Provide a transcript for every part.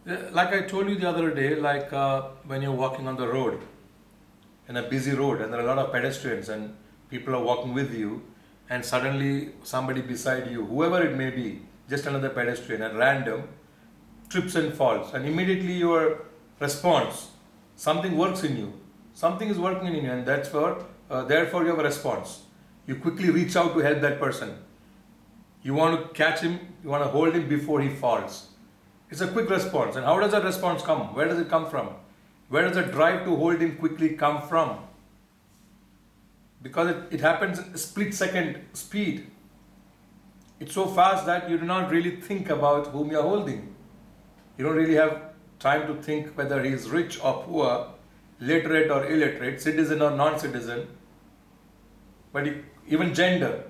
Like I told you the other day, when you're walking on the road, in a busy road, and there are a lot of pedestrians and people are walking with you, and suddenly somebody beside you, whoever it may be, just another pedestrian at random, trips and falls, and immediately your response, something works in you, something is working in you, and therefore you have a response. You quickly reach out to help that person. You want to catch him, you want to hold him before he falls. It's a quick response. And how does that response come? Where does it come from? Where does the drive to hold him quickly come from? Because it happens in split second speed. It's so fast that you do not really think about whom you are holding. You don't really have time to think whether he is rich or poor, literate or illiterate, citizen or non-citizen, but even gender.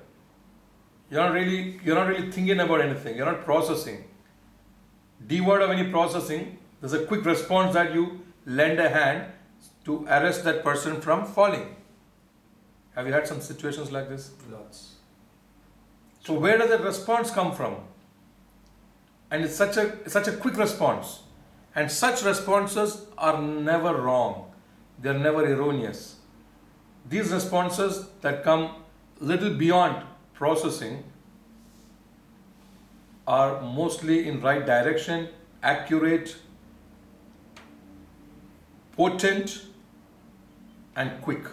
You're not really thinking about anything. You're not processing. Devoid of any processing, there's a quick response that you lend a hand to arrest that person from falling. Have you had some situations like this? Lots. So where does that response come from? And it's such a quick response. And such responses are never wrong. They're never erroneous. These responses that come little beyond processing are mostly in right direction, accurate, potent, and quick.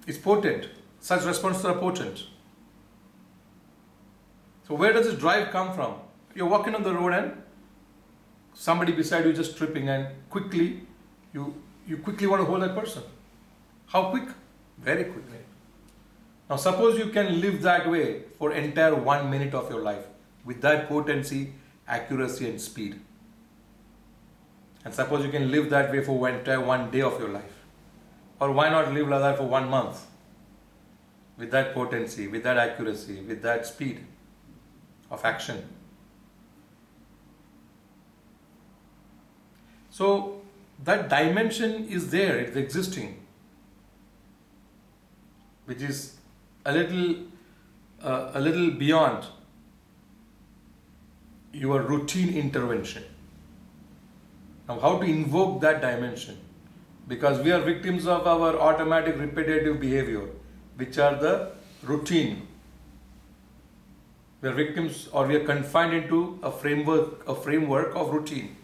It's potent. Such responses are potent. So where does this drive come from? You're walking on the road and somebody beside you just tripping, and quickly you quickly want to hold that person. How quick? Very quickly. Now suppose you can live that way for entire 1 minute of your life with that potency, accuracy and speed. And suppose you can live that way for entire 1 day of your life. Or why not live like that for 1 month? With that potency, with that accuracy, with that speed of action. So that dimension is there, it's existing, which is a little beyond your routine intervention. Now, how to invoke that dimension? Because we are victims of our automatic repetitive behavior, which are the routine. We are victims, or we are confined into a framework of routine.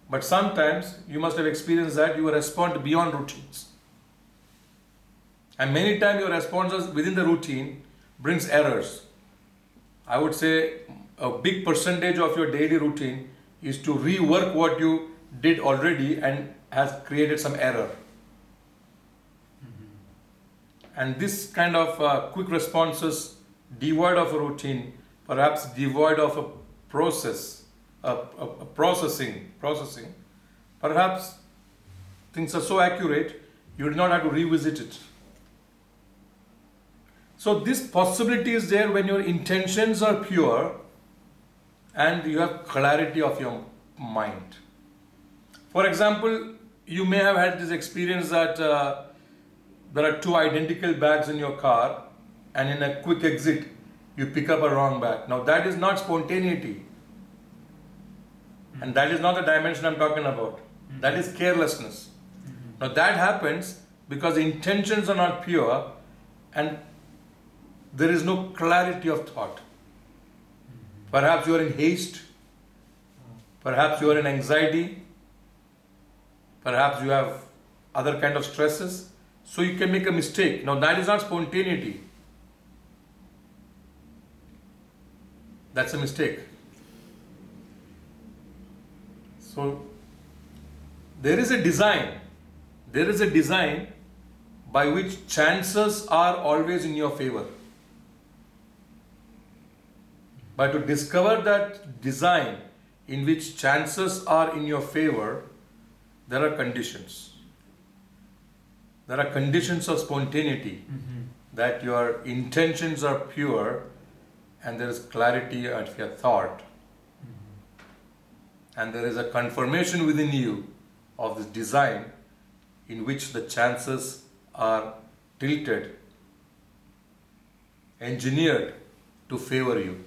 But sometimes you must have experienced that you respond beyond routines. And many times your responses within the routine brings errors. I would say a big percentage of your daily routine is to rework what you did already and has created some error. And this kind of quick responses, devoid of a routine, perhaps devoid of a process, processing, perhaps things are so accurate, you do not have to revisit it. So this possibility is there when your intentions are pure and you have clarity of your mind. For example, you may have had this experience that there are two identical bags in your car, and in a quick exit, you pick up a wrong bag. Now that is not spontaneity. And that is not the dimension I'm talking about. That is carelessness. Now that happens because the intentions are not pure and there is no clarity of thought. Perhaps you are in haste. Perhaps you are in anxiety. Perhaps you have other kind of stresses. So you can make a mistake. Now that is not spontaneity. That's a mistake. So there is a design. There is a design by which chances are always in your favor. But to discover that design in which chances are in your favor, there are conditions. There are conditions of spontaneity, that your intentions are pure and there is clarity of your thought. And there is a confirmation within you of this design in which the chances are tilted, engineered to favor you.